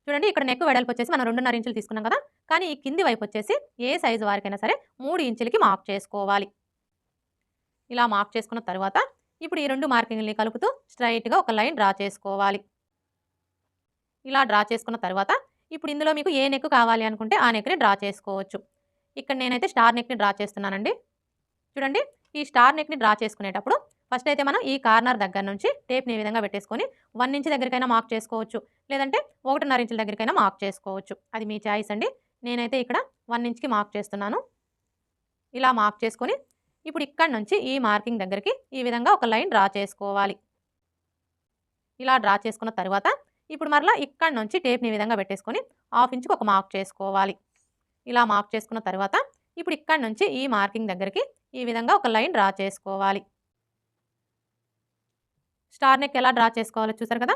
చూడండి ఇక్కడ నెక్ వెడల్పు వచ్చేసి మనం 2.5 ఇంచులు తీసుకున్నాం కదా, కానీ ఈ కింది వైపు వచ్చేసి ఏ సైజు వారికైనా సరే 3 ఇంచులకి మార్క్ చేసుకోవాలి. ఇలా మార్క్ చేసుకున్న తర్వాత ఇప్పుడు ఈ 2 మార్కింగ్‌ని కలుపుతూ స్ట్రెయిట్‌గా ఒక లైన్ డ్రా చేసుకోవాలి. ఇలా డ్రా చేసుకున్న తర్వాత ఇప్పుడు ఇందులో మీకు ఏ నెక్ కావాలి అనుకుంటే ఆ నెక్‌ని డ్రా చేసుకోవచ్చు. ఇక్కడ నేనైతే స్టార్ నెక్‌ని డ్రా చేస్తున్నానండి. చూడండి ఈ స్టార్ నెక్‌ని డ్రా చేసుకునేటప్పుడు ఫస్ట్ అయితే మనం ఈ కార్నర్ దగ్గర నుంచి టేప్‌ని ఈ విధంగా పెట్టేసుకొని 1 ఇంచ్ దగ్గరికైనా మార్క్ చేసుకోవచ్చు. లేదంటే 1.5 ఇంచుల దగ్గరికైనా మార్క్ చేసుకోవచ్చు. అది మీ చాయిస్ అండి. నేనైతే ఇక్కడ 1 ఇంచ్‌కి మార్క్ చేస్తున్నాను. ఇలా మార్క్ చేసుకొని ఇప్పుడు ఇక్కడి నుంచి ఈ మార్కింగ్ దగ్గరికి ఈ విధంగా ఒక లైన్ డ్రా చేసుకోవాలి. ఇలా డ్రా చేసుకున్న తర్వాత ఇప్పుడు మరలా ఇక్కడి నుంచి టేప్‌ని ఈ విధంగా పెట్టేసుకొని 1/2 ఇంచుకి ఒక మార్క్ చేసుకోవాలి. ఇలా మార్క్ చేసుకున్న తర్వాత ఇప్పుడు ఇక్కడి నుంచి ఈ మార్కింగ్ దగ్గరికి ఈ విధంగా ఒక లైన్ డ్రా చేసుకోవాలి. స్టార్ నెక్ ఎలా డ్రా చేసుకోవాలో చూసారు కదా.